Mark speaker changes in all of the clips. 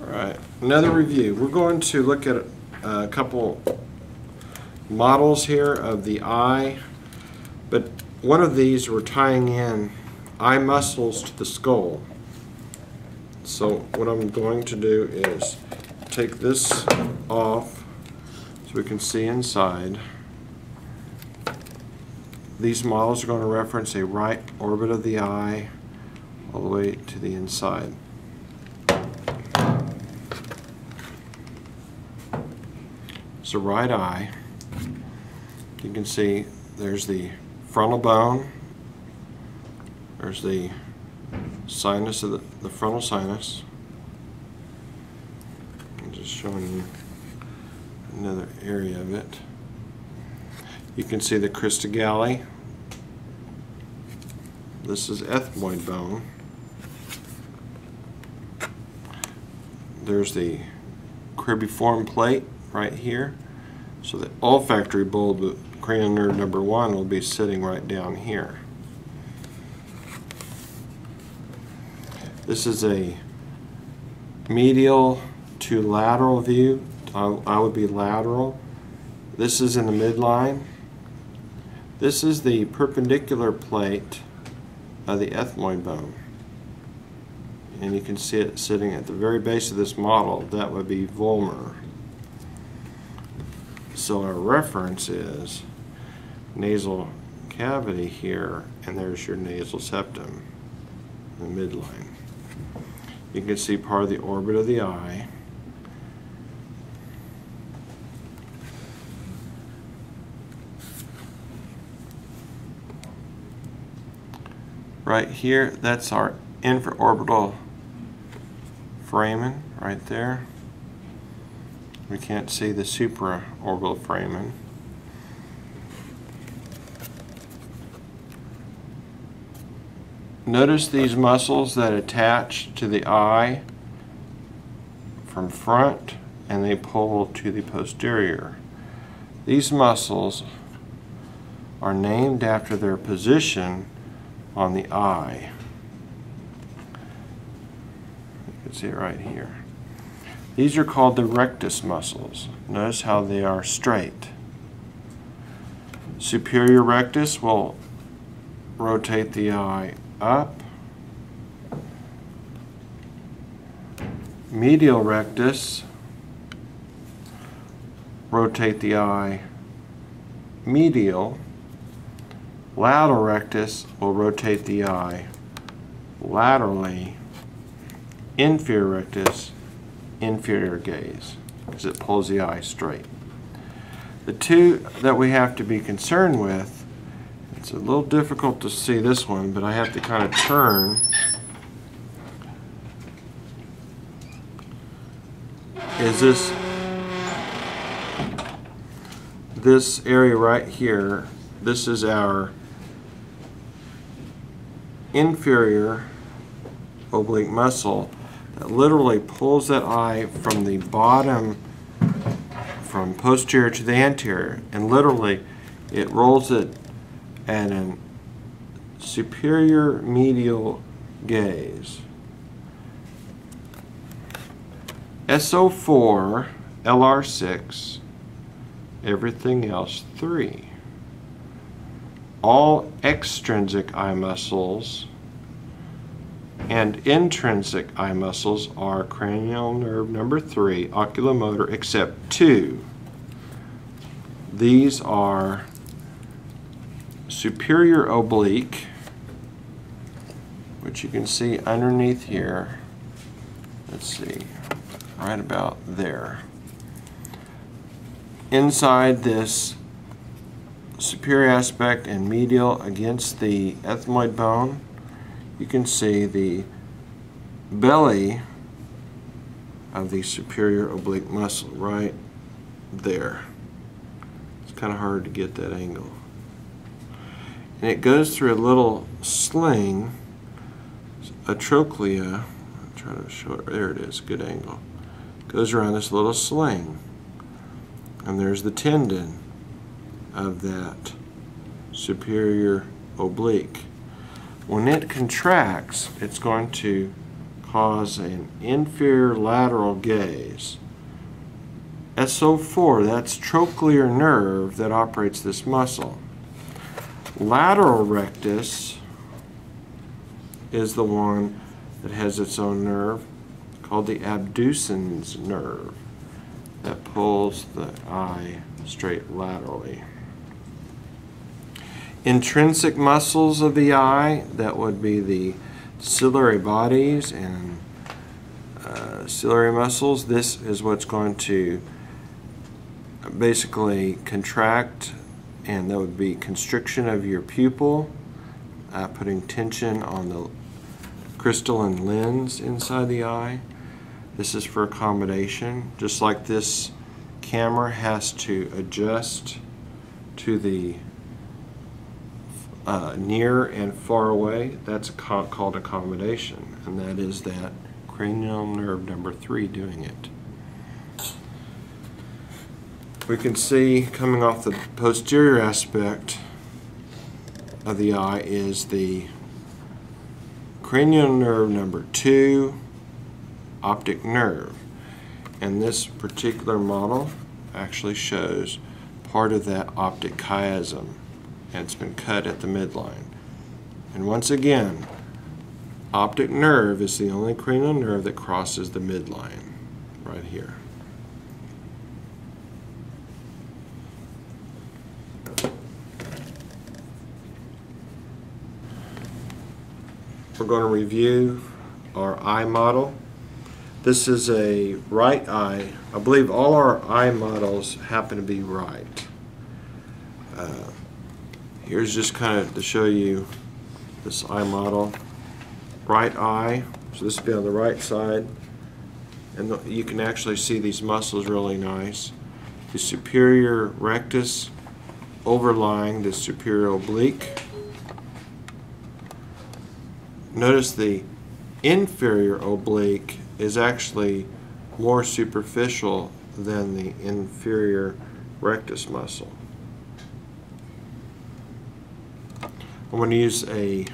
Speaker 1: Alright, another review. We're going to look at a couple models here of the eye, but one of these we're tying in eye muscles to the skull. So what I'm going to do is take this off so we can see inside. These models are going to reference a right orbit of the eye all the way to the inside. It's the right eye. You can see there's the frontal bone. There's the sinus of the frontal sinus. I'm just showing you another area of it. You can see the crista galli. This is ethmoid bone. There's the cribriform plate right here. So the olfactory bulb, the cranial nerve number 1, will be sitting right down here. This is a medial to lateral view. I would be lateral. This is in the midline. This is the perpendicular plate of the ethmoid bone. And you can see it sitting at the very base of this model. That would be vomer. So our reference is nasal cavity here, and there's your nasal septum in the midline. You can see part of the orbit of the eye. Right here, that's our infraorbital foramen right there. We can't see the supraorbital foramen. Notice these muscles that attach to the eye from front and they pull to the posterior. These muscles are named after their position on the eye. You can see it right here. These are called the rectus muscles. Notice how they are straight. Superior rectus will rotate the eye up. Medial rectus rotate the eye medial. Lateral rectus will rotate the eye laterally. Inferior rectus, inferior gaze, because it pulls the eye straight. The two that we have to be concerned with, it's a little difficult to see this one, but I have to kind of turn, is this area right here. This is our inferior oblique muscle that literally pulls that eye from the bottom, from posterior to the anterior, and literally it rolls it at an superior medial gaze. SO4, LR6, everything else 3. All extrinsic eye muscles and intrinsic eye muscles are cranial nerve number 3, oculomotor, except 2. These are superior oblique, which you can see underneath here. Let's see, right about there. Inside this superior aspect and medial against the ethmoid bone, you can see the belly of the superior oblique muscle right there. It's kind of hard to get that angle. And it goes through a little sling, a trochlea. I'll try to show it. There it is, good angle. Goes around this little sling. And there's the tendon of that superior oblique. When it contracts, it's going to cause an inferior lateral gaze. SO4, that's trochlear nerve that operates this muscle. Lateral rectus is the one that has its own nerve called the abducens nerve that pulls the eye straight laterally. Intrinsic muscles of the eye, that would be the ciliary bodies and ciliary muscles. This is what's going to basically contract, and that would be constriction of your pupil, putting tension on the crystalline lens inside the eye. This is for accommodation, just like this camera has to adjust to the near and far away. That's called accommodation, and that is that cranial nerve number 3 doing it. We can see coming off the posterior aspect of the eye is the cranial nerve number 2, optic nerve. And this particular model actually shows part of that optic chiasm, and it's been cut at the midline. And once again, optic nerve is the only cranial nerve that crosses the midline right here. We're going to review our eye model. This is a right eye. I believe all our eye models happen to be right. Here's just kind of to show you this eye model. Right eye, so this would be on the right side, and you can actually see these muscles really nice. The superior rectus overlying the superior oblique. Notice the inferior oblique is actually more superficial than the inferior rectus muscle. I'm going to use the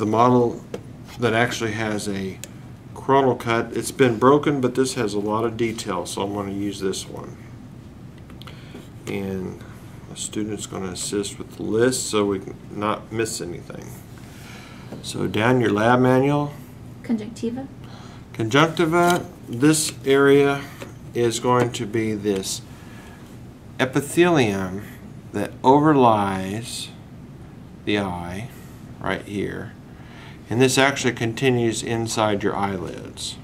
Speaker 1: model that actually has a coronal cut. It's been broken, but this has a lot of detail, so I'm going to use this one. And the student's going to assist with the list so we can not miss anything. So down your lab manual.
Speaker 2: Conjunctiva.
Speaker 1: Conjunctiva, this area is going to be this epithelium that overlies the eye right here, and this actually continues inside your eyelids.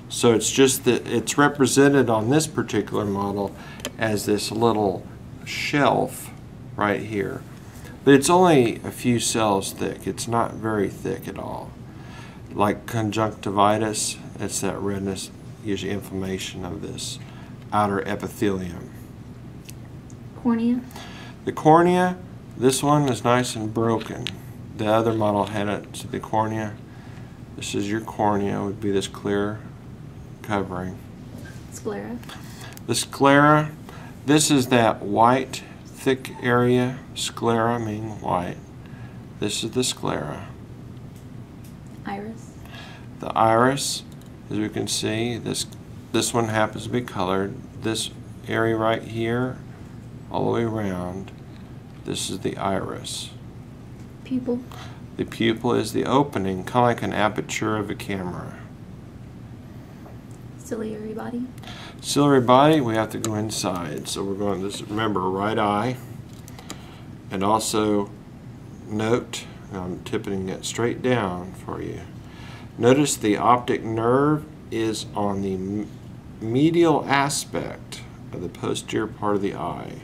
Speaker 1: So it's just that it's represented on this particular model as this little shelf right here, but it's only a few cells thick. It's not very thick at all. Like conjunctivitis, it's that redness, usually inflammation of this outer epithelium.
Speaker 2: Cornea.
Speaker 1: The cornea, this one is nice and broken. The other model had it to the cornea. This is your cornea, would be this clear covering.
Speaker 2: Sclera.
Speaker 1: The sclera, this is that white thick area. Sclera meaning white. This is the sclera.
Speaker 2: Iris.
Speaker 1: The iris, as we can see, this one happens to be colored. This area right here, all the way around, this is the iris.
Speaker 2: Pupil.
Speaker 1: The pupil is the opening, kind of like an aperture of a camera.
Speaker 2: Ciliary body.
Speaker 1: Ciliary body, we have to go inside. So we're going to remember right eye. And also note, I'm tipping it straight down for you. Notice the optic nerve is on the medial aspect of the posterior part of the eye.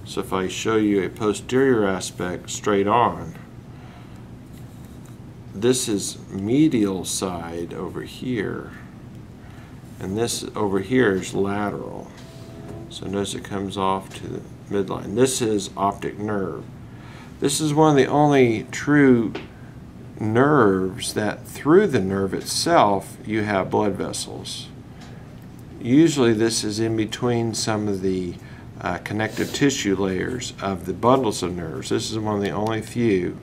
Speaker 1: So if I show you a posterior aspect straight on, this is medial side over here, and this over here is lateral. So notice it comes off to the midline. This is optic nerve. This is one of the only true nerves that through the nerve itself you have blood vessels. Usually this is in between some of the connective tissue layers of the bundles of nerves. This is one of the only few